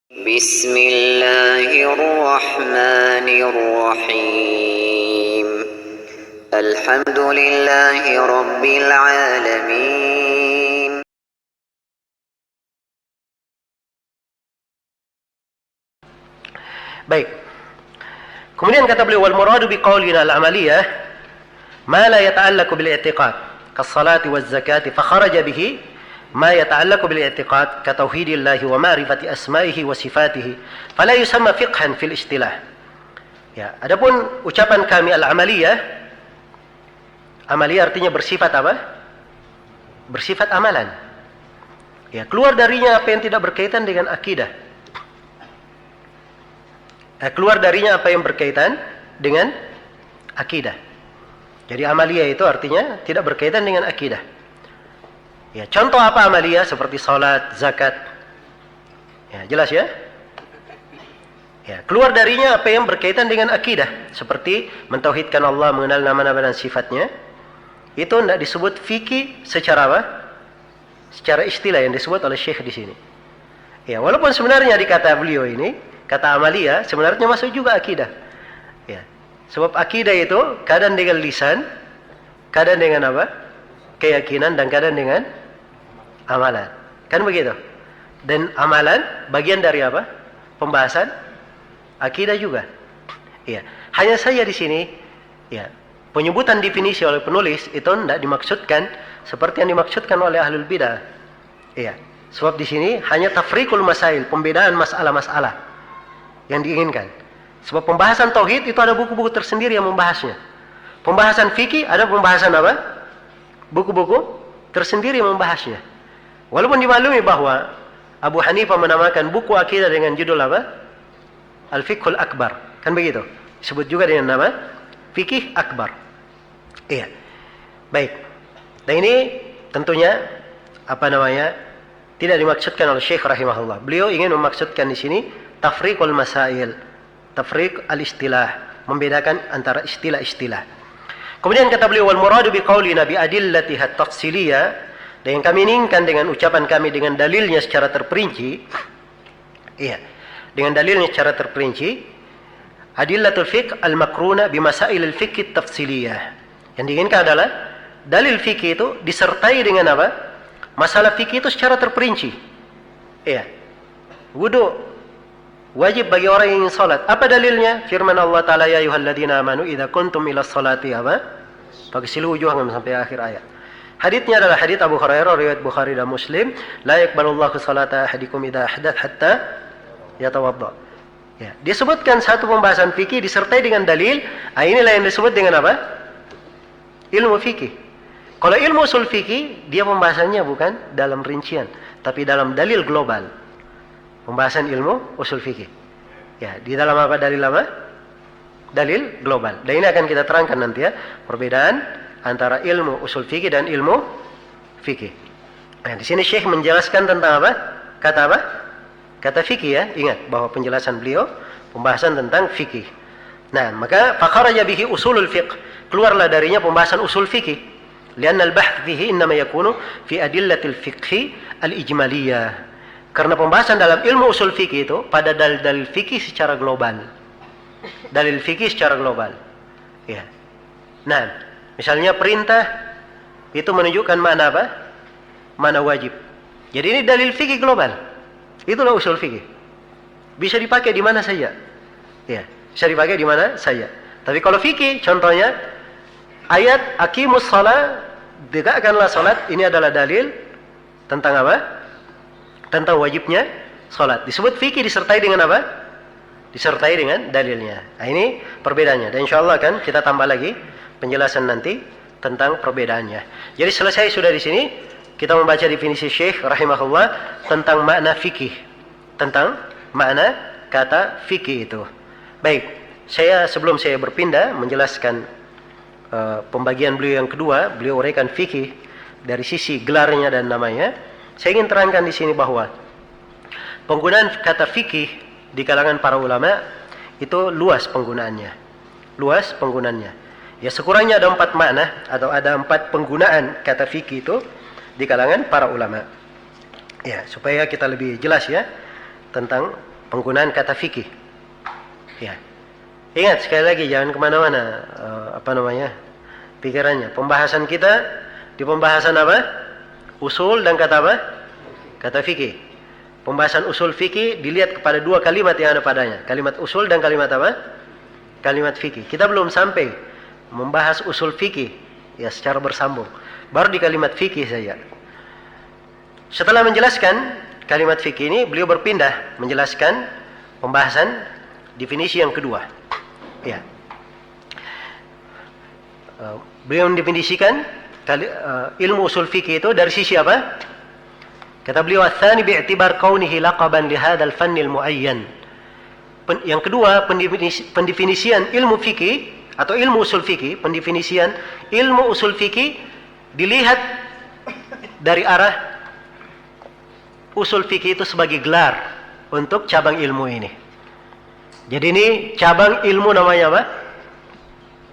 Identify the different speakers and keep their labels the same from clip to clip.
Speaker 1: بسم الله الرحمن الرحيم الحمد لله رب العالمين.
Speaker 2: Baik. Kemudian kata beliau, wal muradu biqaulina al-amaliyah ma la yata'allaqu bil i'tiqad kas-salati waz-zakati fa kharaja bihi ما يتعلق بالاعتقاد كتوحيد الله ومعرفة أسمائه وصفاته فلا يسمى فقها في الاصطلاح. Ya, adapun ucapan kami al-amaliyah, amaliyah artinya bersifat apa? Bersifat amalan. Ya, keluar darinya apa yang tidak berkaitan dengan akidah. Keluar darinya apa yang berkaitan dengan akidah. Jadi amaliyah itu artinya tidak berkaitan dengan akidah. Ya, contoh apa amaliyah seperti salat, zakat. Ya, jelas ya? Ya, keluar darinya apa yang berkaitan dengan akidah seperti mentauhidkan Allah, mengenal nama-nama dan sifatnya. Itu tidak disebut fikih secara apa? Secara istilah yang disebut oleh Syekh di sini. Ya, walaupun sebenarnya di kata beliau ini, kata amaliyah sebenarnya masuk juga akidah. Ya. Sebab akidah itu kadang dengan lisan, kadang dengan apa? Keyakinan dan kadang dengan amalan. Kan begitu? Dan amalan bagian dari apa? Pembahasan akidah juga. Ya. Hanya saja di sini ya, penyebutan definisi oleh penulis itu tidak dimaksudkan seperti yang dimaksudkan oleh ahlul bidah. Iya. Sebab di sini hanya tafriqul masail, pembedaan masalah-masalah yang diinginkan. Sebab pembahasan tauhid itu ada buku-buku tersendiri yang membahasnya. Pembahasan fikih ada pembahasan apa? Buku-buku tersendiri yang membahasnya. Walaupun dimaklumi bahwa Abu Hanifah menamakan buku akidah dengan judul apa? Al-Fiqhul Akbar. Kan begitu? Disebut juga dengan nama Fikih Akbar. Iya. Baik. Dan ini tentunya apa namanya? Tidak dimaksudkan oleh Syekh rahimahullah. Beliau ingin memaksudkan di sini tafriqul masail, tafriq al-istilah, membedakan antara istilah-istilah. Kemudian kata beliau, wal muradu biqaulina bi adillatiha tafsiliyah, dan yang kami inginkan dengan ucapan kami dengan dalilnya secara terperinci. Iya, dengan dalilnya secara terperinci, adillatul fiqh al-makruna bi masailil fiqh tafsiliyah. Yang diinginkan adalah dalil fikih itu disertai dengan apa? Masalah fikih itu secara terperinci. Iya. Wudu wajib bagi orang yang ingin salat. Apa dalilnya? Firman Allah Ta'ala, ya ayyuhalladzina amanu idza kuntum ila sholati apa? Faghsilu wujuhakum sampai akhir ayat. Haditsnya adalah hadits Abu Hurairah riwayat Bukhari dan Muslim, la yaqbalullahu salata ahadikum idza ahdath hatta yatawadda. Ya, disebutkan satu pembahasan fikih disertai dengan dalil. Inilah yang disebut dengan apa? Ilmu fikih. Kalau ilmu usul fikih, dia pembahasannya bukan dalam rincian, tapi dalam dalil global. Pembahasan ilmu usul fikih. Ya, di dalam apa dalil apa? Dalil global. Dan ini akan kita terangkan nanti ya, perbedaan antara ilmu usul fikih dan ilmu fikih. Nah, di sini Syekh menjelaskan tentang apa? Kata apa? Kata fikih ya. Ingat bahwa penjelasan beliau pembahasan tentang fikih. Nah, maka fakharaja bihi usulul fiqh. Keluarlah darinya pembahasan usul fikih. Lianna al-bahth fihi innama yakunu fi adillatil fiqhi al-ijmaliyah. Karena pembahasan dalam ilmu usul fikih itu pada dalil-dalil fikih secara global. Dalil fikih secara global. Ya. Nah, misalnya perintah itu menunjukkan mana apa? Mana wajib. Jadi ini dalil fikih global. Itulah usul fikih. Bisa dipakai di mana saja. Ya, bisa dipakai di mana saja. Tapi kalau fikih, contohnya ayat aqimus shalah, tegakkanlah salat, ini adalah dalil tentang apa? Tentang wajibnya salat. Disebut fikih disertai dengan apa? Disertai dengan dalilnya. Nah, ini perbedaannya. Dan insyaallah kan kita tambah lagi penjelasan nanti tentang perbedaannya. Jadi selesai sudah di sini kita membaca definisi Syekh rahimahullah tentang makna fikih, tentang makna kata fikih itu. Baik, sebelum saya berpindah menjelaskan pembagian beliau yang kedua, beliau uraikan fikih dari sisi gelarnya dan namanya. Saya ingin terangkan di sini bahwa penggunaan kata fikih di kalangan para ulama itu luas penggunaannya. Luas penggunaannya. Ya, sekurangnya ada 4 makna atau ada 4 penggunaan kata fikih itu di kalangan para ulama. Ya, supaya kita lebih jelas ya tentang penggunaan kata fikih. Ya. Ingat sekali lagi, jangan kemana-mana pikirannya. Pembahasan kita di pembahasan apa? Usul dan kata apa? Kata fikih. Pembahasan usul fikih dilihat kepada dua kalimat yang ada padanya. Kalimat usul dan kalimat apa? Kalimat fikih. Kita belum sampai membahas usul fikih ya secara bersambung. Baru di kalimat fikih saja. Setelah menjelaskan kalimat fikih ini, beliau berpindah menjelaskan pembahasan definisi yang kedua. Ya. Beliau mendefinisikan ilmu usul fikih itu dari sisi apa? Kata beliau, "Ats-tsani bi'tibar kaunihi laqaban li hadzal fanni al-mu'ayyan." Yang kedua, pendefinisian ilmu fikih atau ilmu usul fikih, pendefinisian ilmu usul fikih dilihat dari arah usul fikih itu sebagai gelar untuk cabang ilmu ini. Jadi ini cabang ilmu namanya apa?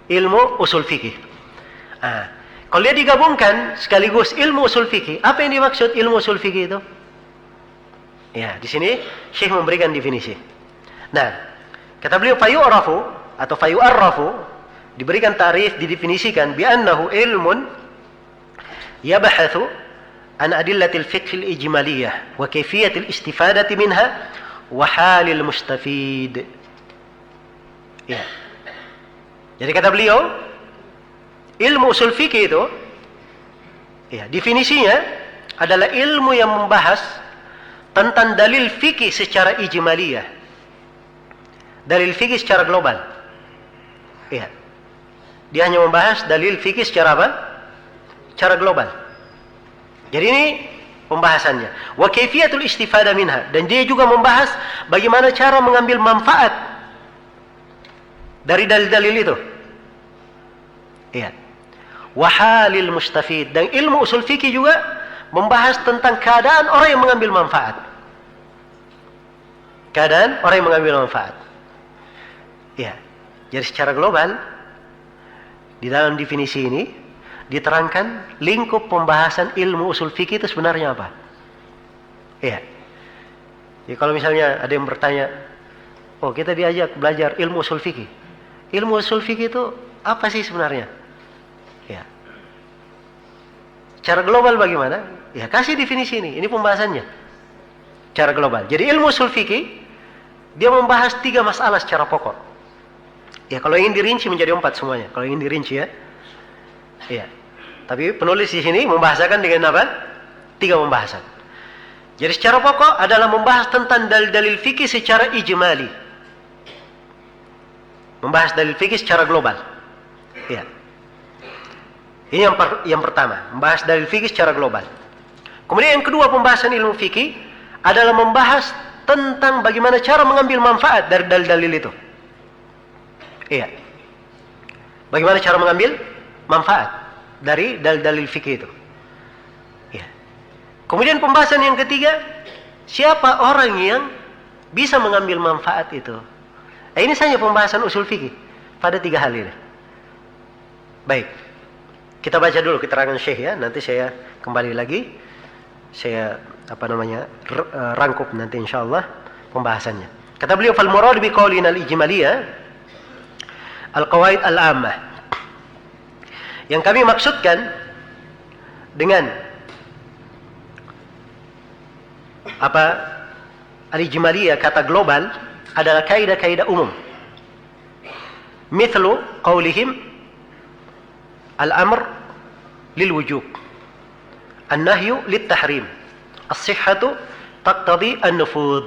Speaker 2: Ilmu usul fikih. Kalau dia digabungkan sekaligus ilmu usul fikih, apa yang dimaksud ilmu usul fikih itu? Ya, di sini Syekh memberikan definisi. Nah, kata beliau fayu'rafu atau fayu'arrafu, diberikan tarif, didefinisikan bi annahu ilmun yabhathu an adillatil fiqh al-ijmaliyah wa kayfiyatil istifadati minha wa halil mustafid. Ya. Jadi kata beliau, ilmu usul fikih itu ya, definisinya adalah ilmu yang membahas tentang dalil fikih secara ijmaliyah. Dalil fikih secara global. Ya. Dia hanya membahas dalil fikih secara apa? Secara global. Jadi ini pembahasannya. Wa kaifiyatul istifadah minha, dan dia juga membahas bagaimana cara mengambil manfaat dari dalil-dalil itu. Iya. Wahalil mustafid, dan ilmu usul fikih juga membahas tentang keadaan orang yang mengambil manfaat. Keadaan orang yang mengambil manfaat. Iya. Jadi secara global di dalam definisi ini diterangkan lingkup pembahasan ilmu usul fikih itu sebenarnya apa. Iya. Jadi kalau misalnya ada yang bertanya, oh kita diajak belajar ilmu usul fikih. Ilmu usul fikih itu apa sih sebenarnya? Ya. Cara global bagaimana? Ya kasih definisi ini pembahasannya. Cara global. Jadi ilmu usul fikih dia membahas 3 masalah secara pokok. Ya kalau ingin dirinci menjadi 4 semuanya. Kalau ingin dirinci ya. Ya. Tapi penulis di sini membahasakan dengan apa? 3 pembahasan. Jadi secara pokok adalah membahas tentang dalil-dalil fikih secara ijmali. Membahas dalil fikih secara global. Ya. Ini yang pertama, membahas dalil fikih secara global. Kemudian yang kedua, pembahasan ilmu fikih adalah membahas tentang bagaimana cara mengambil manfaat dari dalil-dalil itu. Iya. Bagaimana cara mengambil manfaat dari dalil-dalil fikih itu. Iya. Kemudian pembahasan yang ketiga, siapa orang yang bisa mengambil manfaat itu. Ini saja pembahasan usul fikih pada 3 hal ini. Baik, kita baca dulu keterangan Syekh ya. Nanti saya kembali lagi, saya rangkup nanti insyaallah pembahasannya. Kata beliau, fal murad bi qaulina al-ijmaliyah al-qawaid al-ammah. Yang kami maksudkan dengan al-ijmaliyah, kata global, adalah kaidah-kaidah umum. Mithlu qaulihim al-amr lil wujub, an-nahyu lit tahrim, as-sihhatu taqtadi an-nufud.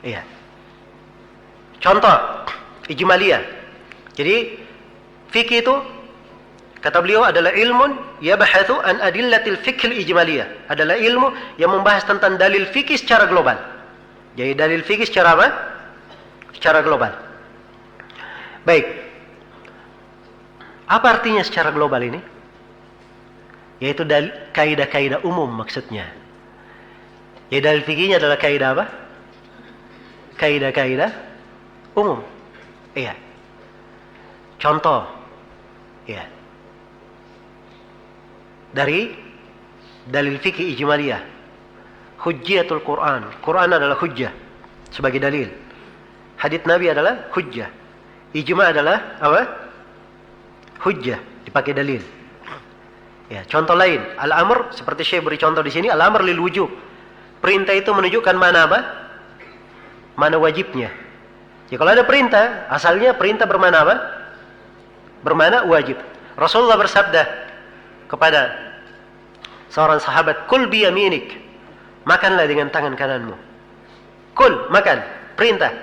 Speaker 2: Iya. Contoh ijmaliyah. Jadi fikih itu kata beliau adalah ilmun yabhathu an adillatil fiqh al-ijmaliyah, adalah ilmu yang membahas tentang dalil fikih secara global. Jadi dalil fikih secara apa? Secara global. Baik. Apa artinya secara global ini? Yaitu kaidah-kaidah umum maksudnya. Jadi dalil fikihnya adalah kaidah apa? Kaidah-kaidah umum. Iya. Contoh. Iya. Dari dalil fikih ijmaliyah. Hujjatul Quran. Quran adalah hujjah. sebagai dalil. Hadits Nabi adalah hujjah. Ijma adalah apa? Hujjah, dipakai dalil. Ya, contoh lain, al-amr seperti Syekh beri contoh di sini, al-amr lil wujub. Perintah itu menunjukkan mana apa? Mana wajibnya. Ya, kalau ada perintah, asalnya perintah bermana apa? Bermana wajib. Rasulullah bersabda kepada seorang sahabat, "Kul bi yaminik." Makanlah dengan tangan kananmu. Kul, makan, perintah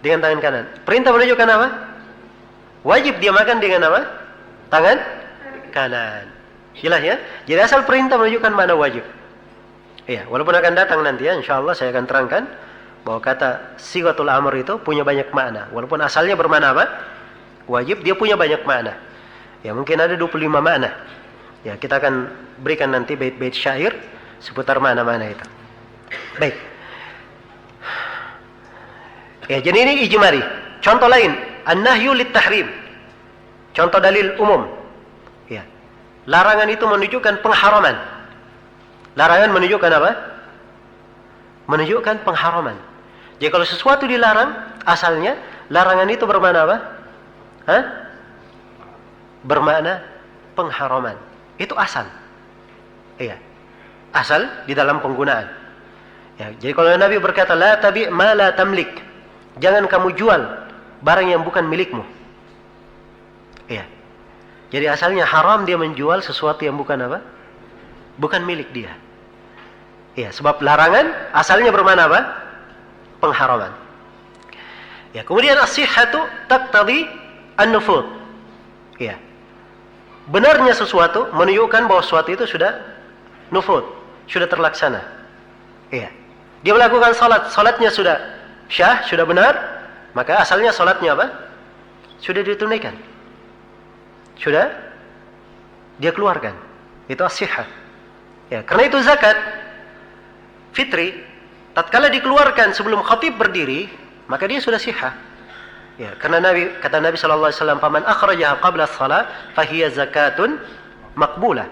Speaker 2: dengan tangan kanan. Perintah menunjukkan apa? Wajib dia makan dengan apa? Tangan kanan. Jelas ya? Jadi asal perintah menunjukkan mana wajib. Iya, walaupun akan datang nanti ya, insyaallah saya akan terangkan bahwa kata sigatul amr itu punya banyak makna. Walaupun asalnya bermakna apa? Wajib, dia punya banyak makna. Ya, mungkin ada 25 makna. Ya, kita akan berikan nanti bait-bait syair seputar makna-makna itu. Baik. Ya, jadi ini ijmari. Contoh lain, an-nahyu lit-tahrim. Contoh dalil umum. Ya. Larangan itu menunjukkan pengharaman. Larangan menunjukkan apa? Menunjukkan pengharaman. Jadi kalau sesuatu dilarang, asalnya larangan itu bermakna apa? Hah? Bermakna pengharaman. Itu asal. Iya. Asal di dalam penggunaan. Ya, jadi kalau Nabi berkata la tabi' ma la tamlik. Jangan kamu jual barang yang bukan milikmu. Iya. Jadi asalnya haram dia menjual sesuatu yang bukan apa? Bukan milik dia. Iya, sebab larangan asalnya bermakna apa? Pengharaman. Ya, kemudian as-sihhatu taqtadi an-nufud. Iya. Benarnya sesuatu menunjukkan bahwa sesuatu itu sudah nufud, sudah terlaksana. Iya. Dia melakukan salat, salatnya sudah syah, sudah benar, maka asalnya salatnya apa? Sudah ditunaikan. Sudah dia keluarkan. Itu as-sihhah. Ya, karena itu zakat fitri tatkala dikeluarkan sebelum khatib berdiri, maka dia sudah sihah. Ya, karena kata Nabi sallallahu alaihi wasallam, "Faman akhrajaha qabla as-shalah fahiya zakatun maqbulah."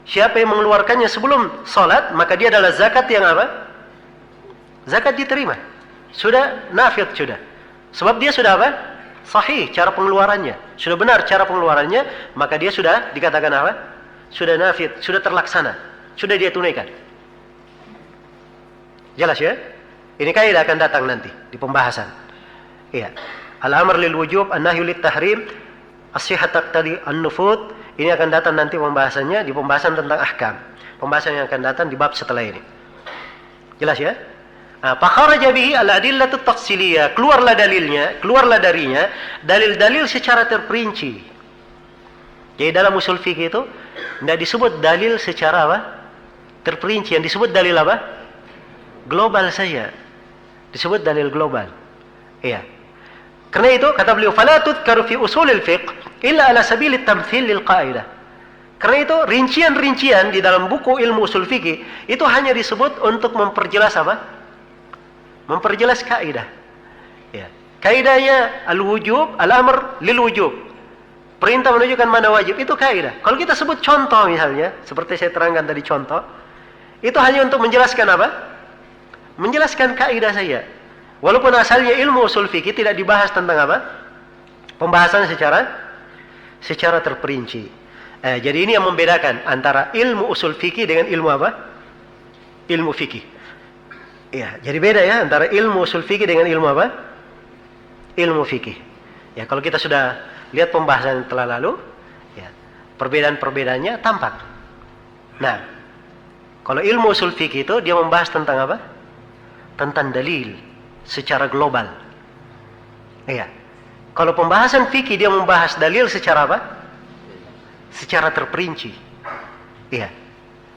Speaker 2: Siapa yang mengeluarkannya sebelum salat, maka dia adalah zakat yang apa? Zakat diterima. Sudah nafid sudah. Sebab dia sudah apa? Sahih cara pengeluarannya. Sudah benar cara pengeluarannya, maka dia sudah dikatakan apa? Sudah nafid, sudah terlaksana. Sudah dia tunaikan. Jelas ya? Ini kaidah akan datang nanti di pembahasan. Iya. Al-amr lil wujub, an-nahyu lit tahrim, as-sihhat taqtadi an-nufud. Ini akan datang nanti pembahasannya di pembahasan tentang ahkam. Pembahasan yang akan datang di bab setelah ini. Jelas ya? Fakharaja bihi al-adillatut tafsiliyah. Keluarlah dalilnya, keluarlah darinya dalil-dalil secara terperinci. Jadi dalam usul fikih itu tidak disebut dalil secara apa? Terperinci. Yang disebut dalil apa? Global saja. Disebut dalil global. Iya. Karena itu kata beliau, "Fala tudkaru fi usulil fiqh illa ala sabilit tamthil lil qaidah." Karena itu rincian-rincian di dalam buku ilmu usul fikih itu hanya disebut untuk memperjelas apa? Memperjelas kaidah. Ya. Kaidahnya al-wujub, al-amr lil wujub. Perintah menunjukkan mana wajib, itu kaidah. Kalau kita sebut contoh misalnya, seperti saya terangkan tadi contoh, itu hanya untuk menjelaskan apa? Menjelaskan kaidah saja. Walaupun asalnya ilmu usul fikih tidak dibahas tentang apa? Pembahasan secara terperinci. Jadi ini yang membedakan antara ilmu usul fikih dengan ilmu apa? Ilmu fikih. Ya, jadi beda ya antara ilmu usul fikih dengan ilmu apa? Ilmu fikih. Ya, kalau kita sudah lihat pembahasan yang telah lalu, ya, perbedaan-perbedaannya tampak. Nah, kalau ilmu usul fikih itu dia membahas tentang apa? Tentang dalil secara global. Iya. Kalau pembahasan fikih dia membahas dalil secara apa? Secara terperinci. Iya.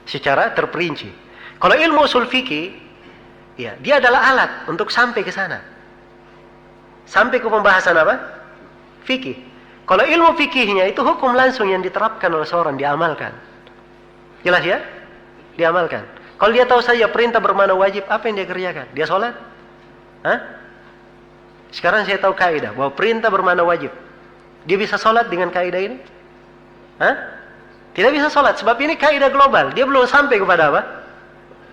Speaker 2: Secara terperinci. Kalau ilmu usul fikih, ya, dia adalah alat untuk sampai ke sana. Sampai ke pembahasan apa? Fikih. Kalau ilmu fikihnya itu hukum langsung yang diterapkan oleh seorang, diamalkan. Jelas ya? Diamalkan. Kalau dia tahu saja perintah bermakna wajib, apa yang dia kerjakan? Dia sholat? Hah? Sekarang saya tahu kaidah bahwa perintah bermakna wajib. Dia bisa sholat dengan kaidah ini? Hah? Tidak bisa sholat, sebab ini kaidah global. Dia belum sampai kepada apa?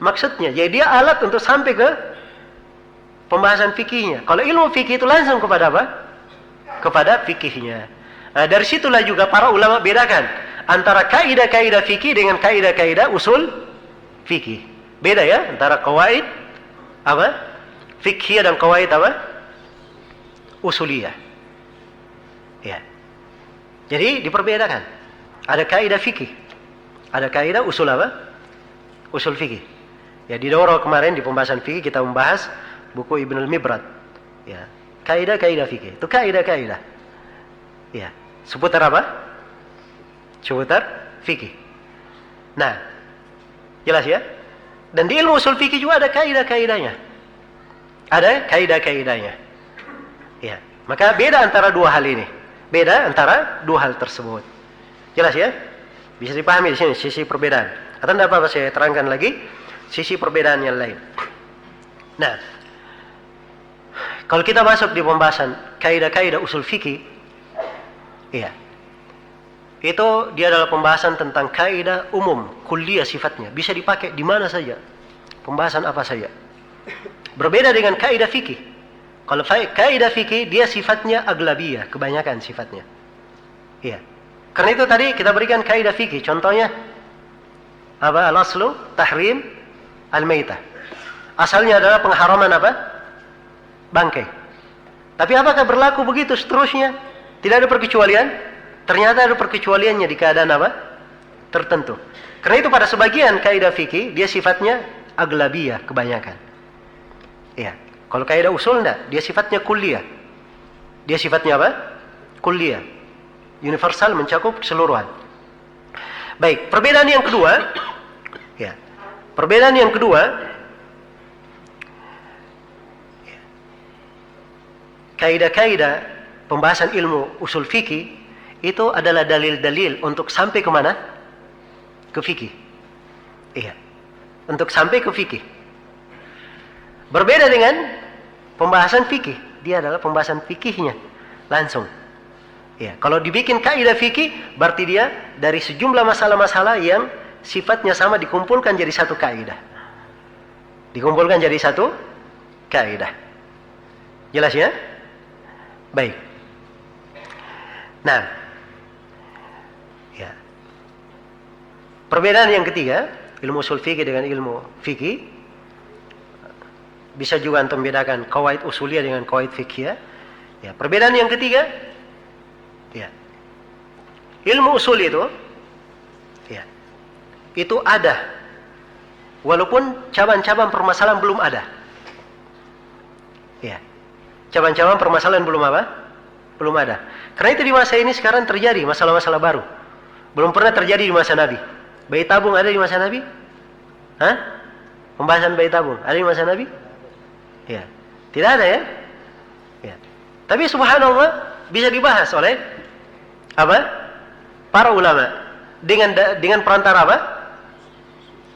Speaker 2: Maksudnya, jadi dia alat untuk sampai ke pembahasan fikihnya. Kalau ilmu fikih itu langsung kepada apa? Kepada fikihnya. Nah, dari situlah juga para ulama bedakan antara kaidah-kaidah fikih dengan kaidah-kaidah usul fikih. Beda ya antara qawaid apa? Fikhiyah dan qawaid apa? Usuliyah. Ya. Jadi diperbedakan. Ada kaidah fikih, ada kaidah usul apa? Usul fikih. Ya, di daurah kemarin di pembahasan fikih kita membahas buku Ibnul Mibrad. Ya, kaidah-kaidah fikih. Itu kaidah-kaidah. Ya, seputar apa? Seputar fikih. Nah, jelas ya? Dan di ilmu usul fikih juga ada kaidah-kaidahnya. Ada kaidah-kaidahnya. Ya, maka beda antara dua hal ini. Beda antara dua hal tersebut. Jelas ya? Bisa dipahami di sini sisi perbedaan. Atau tidak apa-apa saya terangkan lagi sisi perbedaan yang lain. Nah, kalau kita masuk di pembahasan kaidah-kaidah usul fikih, iya, itu dia adalah pembahasan tentang kaidah umum, kulliyah sifatnya, bisa dipakai di mana saja, pembahasan apa saja. Berbeda dengan kaidah fikih. Kalau kaidah fikih dia sifatnya aglabiyah, kebanyakan sifatnya. Iya. Karena itu tadi kita berikan kaidah fikih, contohnya apa? Al-aslu tahrim al-maitah. Asalnya adalah pengharaman apa? Bangkai. Tapi apakah berlaku begitu seterusnya? Tidak ada perkecualian? Ternyata ada perkecualiannya di keadaan apa? Tertentu. Karena itu pada sebagian kaidah fikih dia sifatnya aglabiyah, kebanyakan. Iya. Kalau kaidah usul enggak, dia sifatnya kulliyah. Dia sifatnya apa? Kulliyah. Universal, mencakup keseluruhan. Baik, perbedaan yang kedua, ya. Perbedaan yang kedua, kaidah-kaidah pembahasan ilmu usul fikih itu adalah dalil-dalil untuk sampai ke mana? Ke fikih. Iya. Untuk sampai ke fikih. Berbeda dengan pembahasan fikih, dia adalah pembahasan fikihnya langsung. Ya, kalau dibikin kaidah fikih, berarti dia dari sejumlah masalah-masalah yang sifatnya sama dikumpulkan jadi satu kaidah. Dikumpulkan jadi satu kaidah. Jelas ya? Baik. Nah, ya. Perbedaan yang ketiga, ilmu usul fikih dengan ilmu fikih, bisa juga antum bedakan qawaid usuliyah dengan qawaid fikhiyah. Ya, perbedaan yang ketiga, ya, ilmu usul itu, ya, itu ada, walaupun cabang-cabang permasalahan belum ada. Ya, cabang-cabang permasalahan belum apa? Belum ada. Karena itu di masa ini sekarang terjadi masalah-masalah baru. Belum pernah terjadi di masa Nabi. Bayi tabung ada di masa Nabi? Hah? Pembahasan bayi tabung ada di masa Nabi? Ya, tidak ada ya. Ya. Tapi subhanallah bisa dibahas oleh apa? Para ulama dengan perantara apa?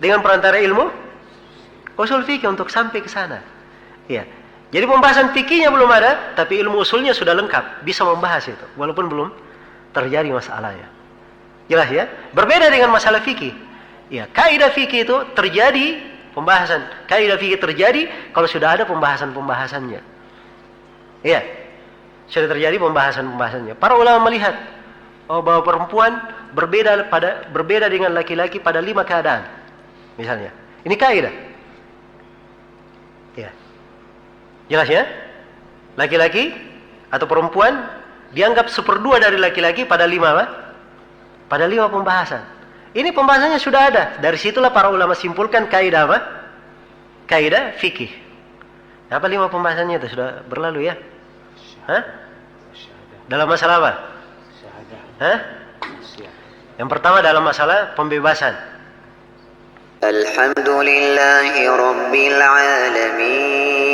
Speaker 2: Dengan perantara ilmu usul fikih untuk sampai ke sana. Ya. Jadi pembahasan fikihnya belum ada, tapi ilmu usulnya sudah lengkap, bisa membahas itu walaupun belum terjadi masalahnya. Jelas ya? Berbeda dengan masalah fikih. Ya, kaidah fikih itu terjadi pembahasan. Kaidah fikih terjadi kalau sudah ada pembahasan-pembahasannya. Iya. Sudah terjadi pembahasan-pembahasannya. Para ulama melihat bahwa perempuan berbeda dengan laki-laki pada 5 keadaan. Misalnya. Ini kaidah. Ya. Jelas ya? Laki-laki atau perempuan dianggap 1/2 dari laki-laki pada 5 apa? Pada 5 pembahasan. Ini pembahasannya sudah ada. Dari situlah para ulama simpulkan kaidah apa? Kaidah fikih. Apa 5 pembahasannya itu sudah berlalu ya? Hah? Dalam masalah apa? Hah? Yang pertama dalam masalah pembebasan.
Speaker 1: Alhamdulillahi Rabbil Alamin.